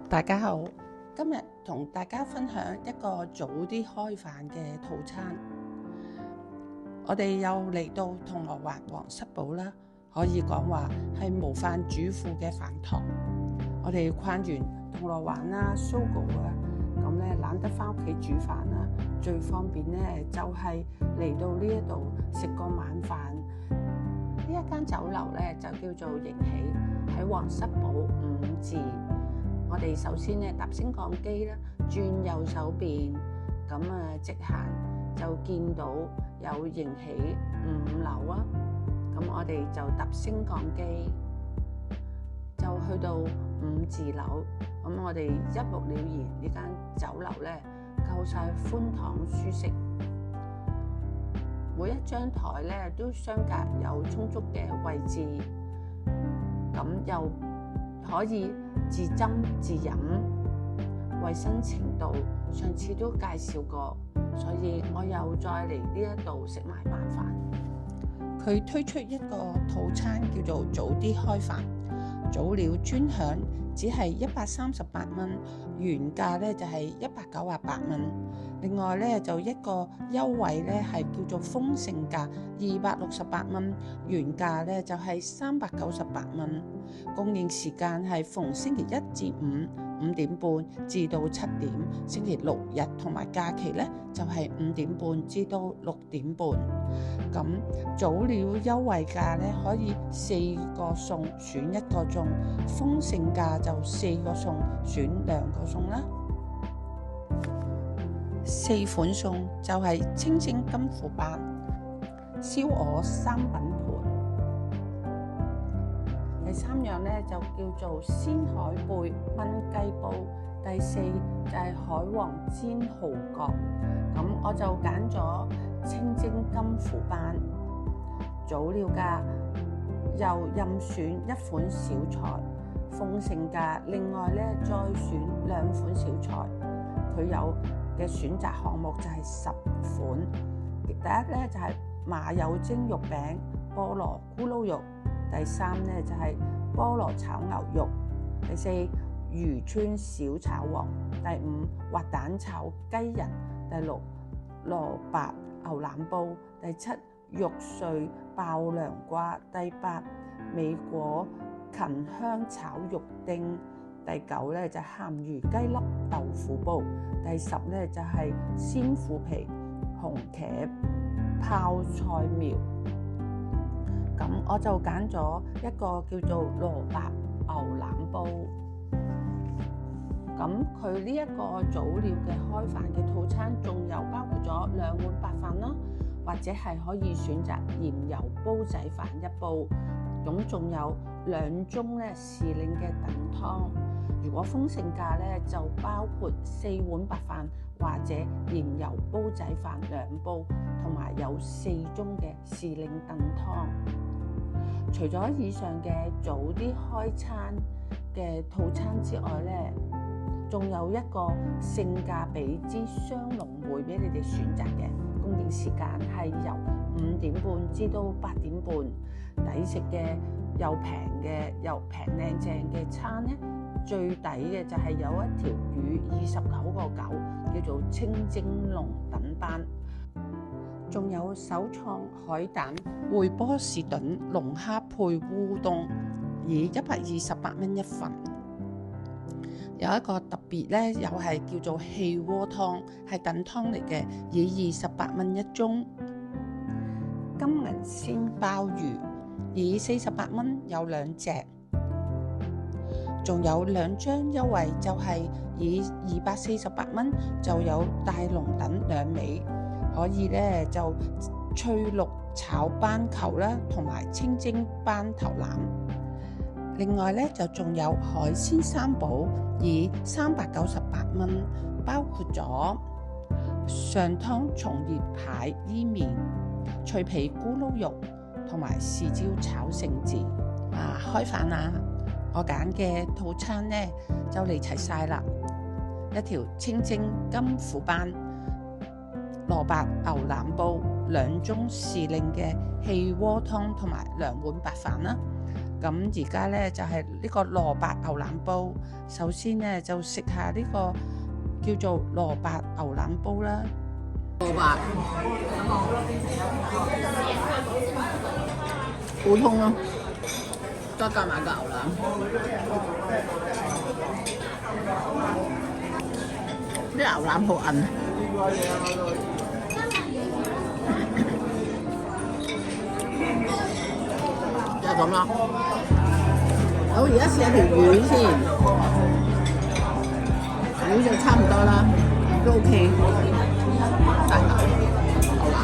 大家好，今日同大家分享一個早啲開飯嘅套餐。我哋又嚟到銅鑼灣皇室堡啦，可以講話係無飯主婦嘅飯堂。我哋逛完銅鑼灣啦、Sogo 啊，咁咧懶得翻屋企煮飯啦，最方便咧就係嚟到呢一度食個晚飯。呢一間酒樓咧就叫做迎喜，喺皇室堡5字。我哋首先咧搭升降機啦，轉右手邊，咁直行就見到有迎喜5樓啊。咁我哋就搭升降機就去到5字樓。咁我哋一目了然，呢間酒樓咧夠晒寬敞舒適，每一張台咧都相隔有充足嘅位置，咁又可以自斟自飲，衛生程度上次都介紹過，所以我又再嚟呢一度食埋晚飯。佢推出一個套餐叫做早啲開飯，早鳥專享只係138蚊，原價咧就係198蚊。另外咧就一個優惠咧係叫做豐盛價268蚊，原價咧就係398蚊。供應時間係逢星期1至5 5點半至到7點，星期六日同埋假期咧就係5點半至到6點半。咁早鳥優惠價咧可以4個餸選1個餸，豐盛價就4個餸選2個餸啦。4款餸就係清蒸金虎斑、燒鵝3品盤，第3樣咧就叫做鮮海貝炆雞煲，第4就係海皇煎蠔角。咁我就揀咗清蒸金虎斑。早鳥價又任選1款小菜，豐盛價另外咧再選2款小菜。佢有嘅選擇項目就係10款。第一咧就係馬友蒸肉餅、菠蘿咕嚕肉，第3咧就係菠蘿炒牛肉，第4漁村小炒王，第5滑蛋炒雞仁，第6蘿蔔牛腩煲，第7肉碎爆涼瓜，第8美果芹香炒肉丁，第9咧就係鹹魚雞粒豆腐煲，第10咧就係鮮腐皮紅茄泡菜苗。咁我就揀咗一個叫做蘿蔔牛腩煲。咁佢呢一個早鳥嘅開飯嘅套餐，仲有包括咗2碗白飯啦，或者係可以選擇鹽油煲仔飯1煲，咁仲有2盅咧時令嘅燉湯。如果豐盛價咧就包括4碗白飯或者鹽油煲仔飯2煲，同埋有4盅嘅時令燉湯。除咗以上嘅早啲開餐嘅套餐之外咧，仲有一個性價比之雙龍會俾你哋選擇嘅，供應時間係由5點半至到8點半，抵食嘅又平嘅又平靚正嘅餐咧，最抵嘅就係有一條魚29個9，叫做清蒸龍躉斑，仲有手創海膽回波士頓龍蝦配烏冬，以128蚊1份。有一個特別咧，又係叫做氣鍋湯，係燉湯嚟嘅，以28蚊1盅。金銀鮮鮑魚以48蚊有2隻，仲有2張優惠，就係以248蚊就有大龍躉2尾，可以咧就翠綠炒斑球啦，同埋清蒸斑頭腩。另外咧就仲有海鮮3寶，以398蚊，包括咗上湯松葉蟹伊麵、脆皮咕嚕肉同埋豉椒炒聖子。開飯啦！我揀嘅套餐咧就嚟齊晒啦，一條清蒸金虎斑、蘿蔔牛腩煲、2盅時令嘅氣鍋湯同埋2碗白飯啦。咁而家咧就係呢個蘿蔔牛腩煲。首先咧就食下呢個叫做蘿蔔牛腩煲啦。蘿蔔普通咯，再加埋個牛腩，啲牛腩好韌，就咁啦。好，而家試下條魚先，魚就差唔多啦，都 OK。大牛腩，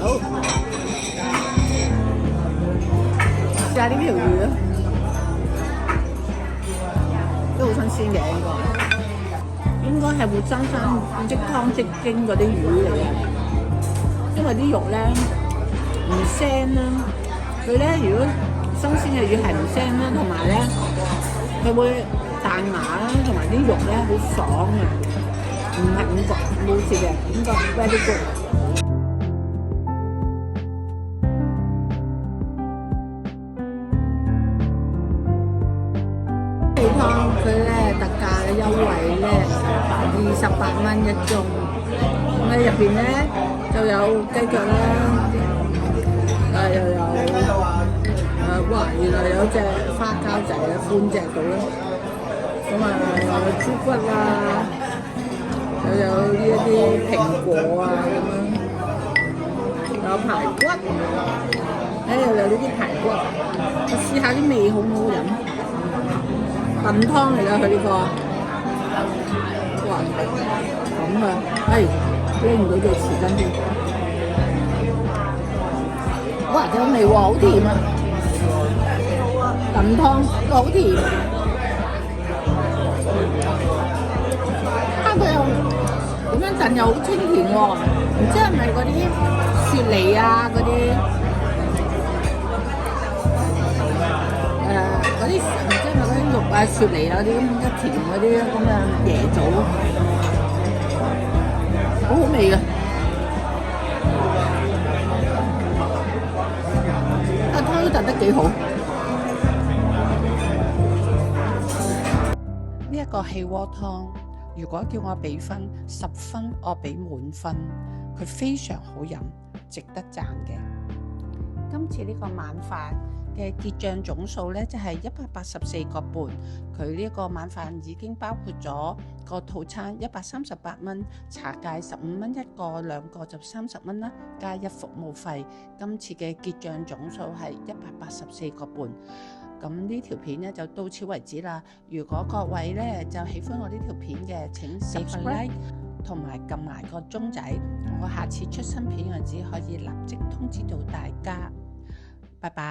好，試下呢條魚，都好新鮮嘅應該係活生生即湯即蒸嗰啲魚嚟嘅，因為啲肉咧唔腥啦，佢咧如果新鮮嘅魚係唔腥啦，同埋咧佢會彈牙啦，同埋啲肉咧好爽啊，唔係五角冇事嘅，應該 very good。雞湯佢咧特價嘅優惠咧28蚊一盅，咁咧入邊咧就有雞腳啦，又有哇原來有隻花膠仔啊，半隻到啦。咁啊，豬骨啊，又有呢一啲蘋果啊咁樣，有排骨，又有呢啲排骨，我試下啲味好唔好飲？燉湯嚟㗎佢呢個，哇咁啊，拎唔到隻匙羹添，哇有味喎，好甜啊！燉湯都好甜。佢又點樣燉又好清甜喎，唔知係咪嗰啲雪梨啊嗰啲嗰啲唔知係咪嗰啲肉啊雪梨啊嗰啲咁一甜嗰啲咁嘅椰棗，好好味㗎。湯都燉得幾好。呢一個氣鍋湯。如果叫我俾分10分，我俾滿分。佢非常好飲，值得讚嘅。今次呢個晚飯嘅結帳總數呢，就係184個半。佢呢個晚飯已經包括咗個套餐138蚊，茶芥15蚊一個，兩個就30蚊啦，加一服務費。今次嘅結帳總數係184個半。咁呢條片咧就到此為止啦。如果各位咧就喜歡我呢條片嘅，請 subscribe 同埋撳埋個鐘仔，我下次出新片嗰陣時可以立即通知到大家。拜拜。